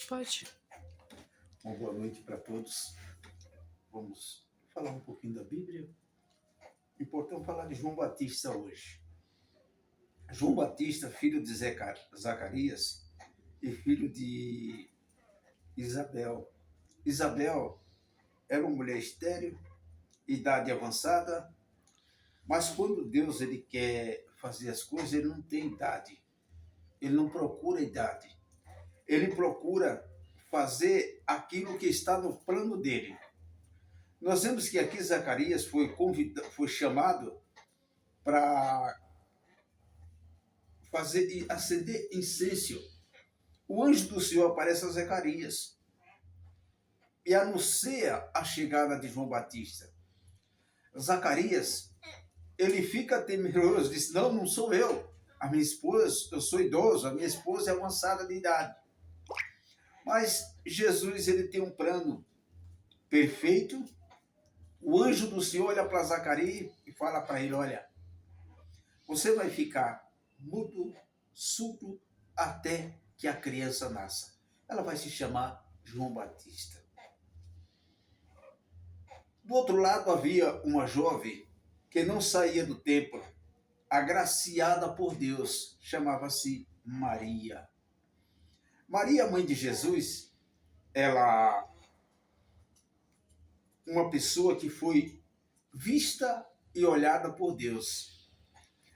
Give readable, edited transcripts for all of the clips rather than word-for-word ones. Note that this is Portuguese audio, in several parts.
Pode. Uma boa noite para todos. Vamos falar um pouquinho da Bíblia. Importante falar de João Batista hoje. João Batista, filho de Zacarias e filho de Isabel. Isabel era uma mulher estéril, idade avançada, mas quando Deus ele quer fazer as coisas, ele não tem idade. Ele não procura idade. Ele procura fazer aquilo que está no plano dele. Nós vemos que aqui Zacarias foi chamado para acender incenso. O anjo do Senhor aparece a Zacarias e anuncia a chegada de João Batista. Zacarias, ele fica temeroso, diz: não sou eu. A minha esposa, eu sou idoso, a minha esposa é avançada de idade. Mas Jesus, ele tem um plano perfeito. O anjo do Senhor olha para Zacarias e fala para ele: olha, você vai ficar mudo, surdo, até que a criança nasça. Ela vai se chamar João Batista. Do outro lado havia uma jovem que não saía do templo, agraciada por Deus, chamava-se Maria. Maria, mãe de Jesus, ela uma pessoa que foi vista e olhada por Deus.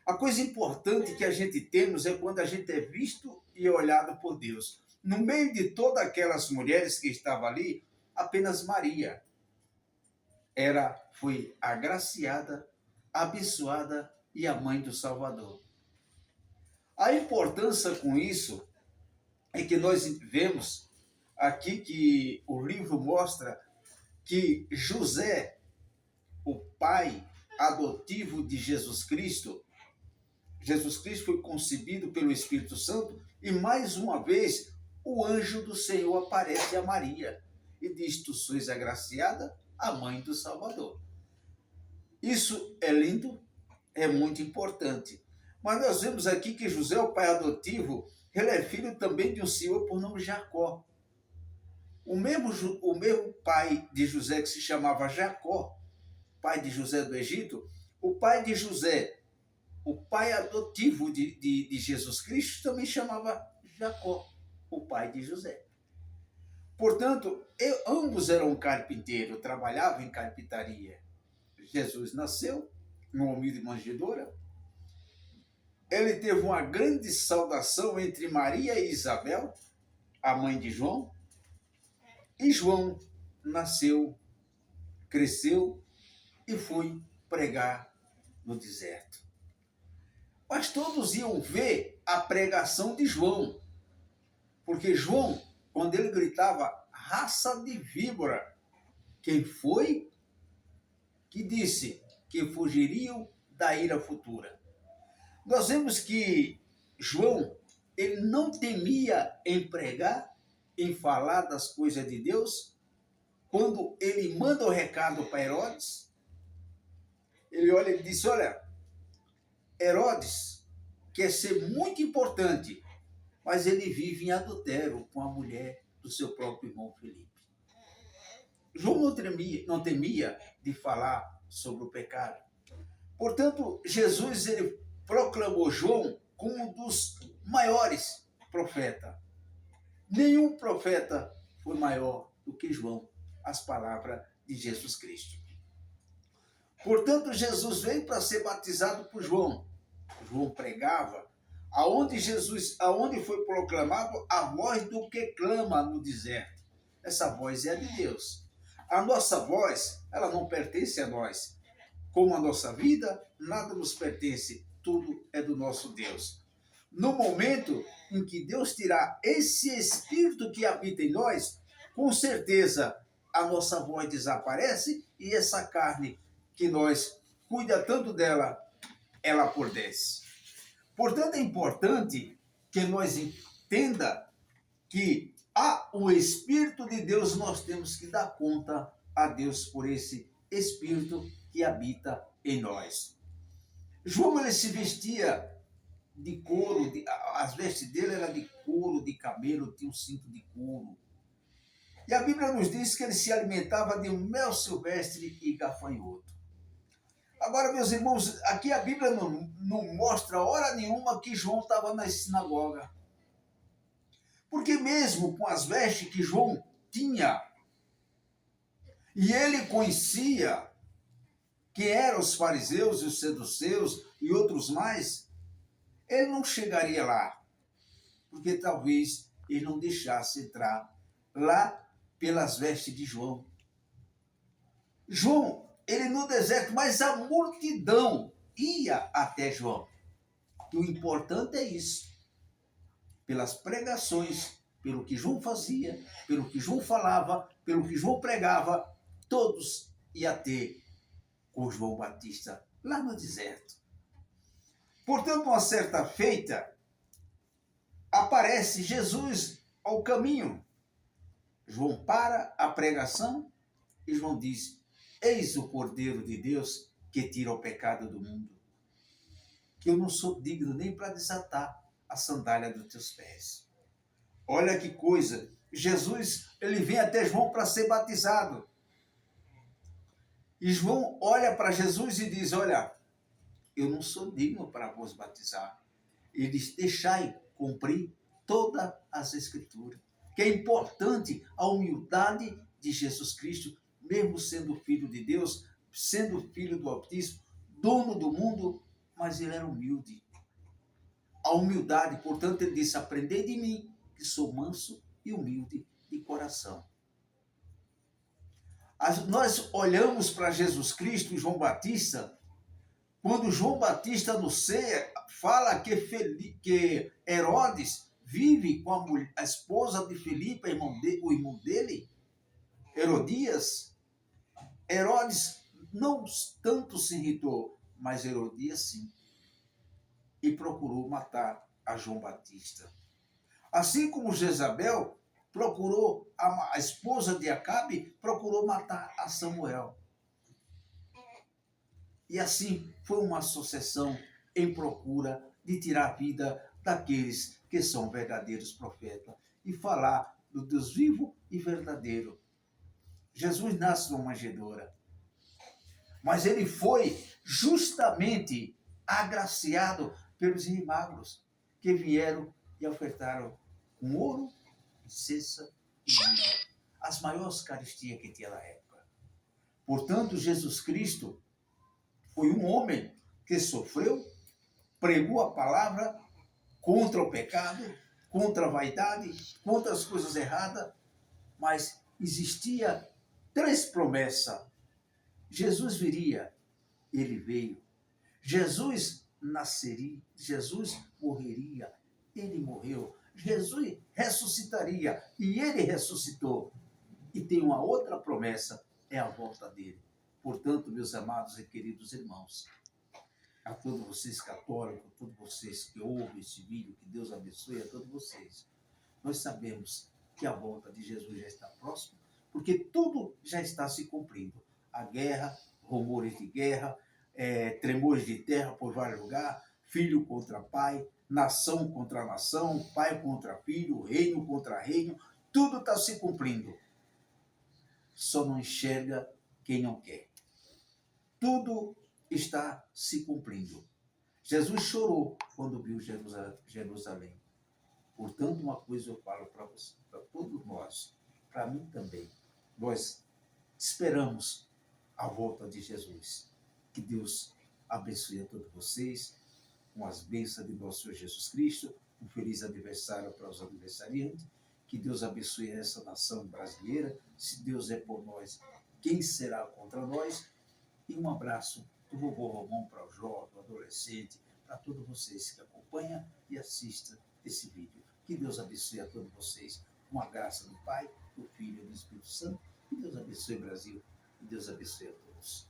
A coisa importante que a gente temos é quando a gente é visto e olhado por Deus. No meio de todas aquelas mulheres que estavam ali, apenas Maria foi agraciada, abençoada e a mãe do Salvador. A importância com isso é que nós vemos aqui que o livro mostra que José, o pai adotivo de Jesus Cristo foi concebido pelo Espírito Santo e mais uma vez o anjo do Senhor aparece a Maria e diz: tu sois agraciada, a mãe do Salvador. Isso é lindo, é muito importante. Mas nós vemos aqui que José, o pai adotivo, ele é filho também de um senhor por nome Jacó. O mesmo pai de José que se chamava Jacó, pai de José do Egito, o pai de José, o pai adotivo de Jesus Cristo, também chamava Jacó, o pai de José. Portanto, ambos eram carpinteiros, trabalhavam em carpintaria. Jesus nasceu numa humilde manjedoura. Ele teve uma grande saudação entre Maria e Isabel, a mãe de João. E João nasceu, cresceu e foi pregar no deserto. Mas todos iam ver a pregação de João, porque João, quando ele gritava raça de víbora, quem foi que disse que fugiriam da ira futura? Nós vemos que João, ele não temia em pregar, em falar das coisas de Deus. Quando ele manda o recado para Herodes, ele olha e diz: olha, Herodes quer ser muito importante, mas ele vive em adultério com a mulher do seu próprio irmão Felipe. João não temia de falar sobre o pecado. Portanto, Jesus ele proclamou João como um dos maiores profetas. Nenhum profeta foi maior do que João, as palavras de Jesus Cristo. Portanto, Jesus veio para ser batizado por João. João pregava, aonde foi proclamado a voz do que clama no deserto. Essa voz é de Deus. A nossa voz, ela não pertence a nós. Como a nossa vida, nada nos pertence, tudo é do nosso Deus. No momento em que Deus tirar esse Espírito que habita em nós, com certeza a nossa voz desaparece e essa carne que nós cuida tanto dela, ela apodrece. Portanto, é importante que nós entenda que há o Espírito de Deus, nós temos que dar conta a Deus por esse Espírito que habita em nós. João ele se vestia de couro, as vestes dele eram de couro, de camelo, tinha um cinto de couro. E a Bíblia nos diz que ele se alimentava de mel silvestre e gafanhoto. Agora, meus irmãos, aqui a Bíblia não mostra hora nenhuma que João estava na sinagoga. Porque mesmo com as vestes que João tinha, e ele conhecia quem eram os fariseus e os saduceus e outros mais, ele não chegaria lá, porque talvez ele não deixasse entrar lá pelas vestes de João. João, ele no deserto, mas a multidão ia até João. E o importante é isso. Pelas pregações, pelo que João fazia, pelo que João falava, pelo que João pregava, todos iam ter com João Batista lá no deserto. Portanto, uma certa feita, aparece Jesus ao caminho. João para a pregação e João diz: eis o Cordeiro de Deus que tira o pecado do mundo. Que eu não sou digno nem para desatar a sandália dos teus pés. Olha que coisa, Jesus, ele vem até João para ser batizado. E João olha para Jesus e diz: olha, eu não sou digno para vos batizar. Ele diz: deixai cumprir todas as escrituras. Que é importante a humildade de Jesus Cristo, mesmo sendo filho de Deus, sendo filho do Altíssimo, dono do mundo, mas ele era humilde. A humildade, portanto, ele disse: aprendei de mim, que sou manso e humilde de coração. Nós olhamos para Jesus Cristo e João Batista, quando João Batista no ceia fala que Herodes vive com a esposa de Filipe, o irmão dele, Herodias. Herodes não tanto se irritou, mas Herodias sim, e procurou matar a João Batista. Assim como Jezabel procurou, a esposa de Acabe procurou matar a Samuel. E assim foi uma sucessão em procura de tirar a vida daqueles que são verdadeiros profetas e falar do Deus vivo e verdadeiro. Jesus nasce numa manjedoura, mas ele foi justamente agraciado pelos reis magos que vieram e ofertaram com ouro, incenso e mirra, as maiores caristias que tinha na época. Portanto, Jesus Cristo foi um homem que sofreu, pregou a palavra contra o pecado, contra a vaidade, contra as coisas erradas, mas existia 3 promessas. Jesus viria, ele veio. Jesus nasceria, Jesus morreria, ele morreu. Jesus ressuscitaria e ele ressuscitou. E tem uma outra promessa, é a volta dele. Portanto, meus amados e queridos irmãos, a todos vocês católicos, a todos vocês que ouvem esse vídeo, que Deus abençoe a todos vocês. Nós sabemos que a volta de Jesus já está próxima, porque tudo já está se cumprindo. A guerra, rumores de guerra, tremores de terra por vários lugares, filho contra pai, nação contra nação, pai contra filho, reino contra reino, tudo está se cumprindo. Só não enxerga quem não quer. Tudo está se cumprindo. Jesus chorou quando viu Jerusalém. Portanto, uma coisa eu falo para você, para todos nós, para mim também. Nós esperamos a volta de Jesus. Que Deus abençoe a todos vocês com as bênçãos de nosso Senhor Jesus Cristo. Um feliz aniversário para os aniversariantes. Que Deus abençoe essa nação brasileira. Se Deus é por nós, quem será contra nós? E um abraço do vovô Romão para o jovem, adolescente, para todos vocês que acompanham e assistem esse vídeo. Que Deus abençoe a todos vocês com a graça do Pai, do Filho e do Espírito Santo. Que Deus abençoe o Brasil. Que Deus abençoe a todos.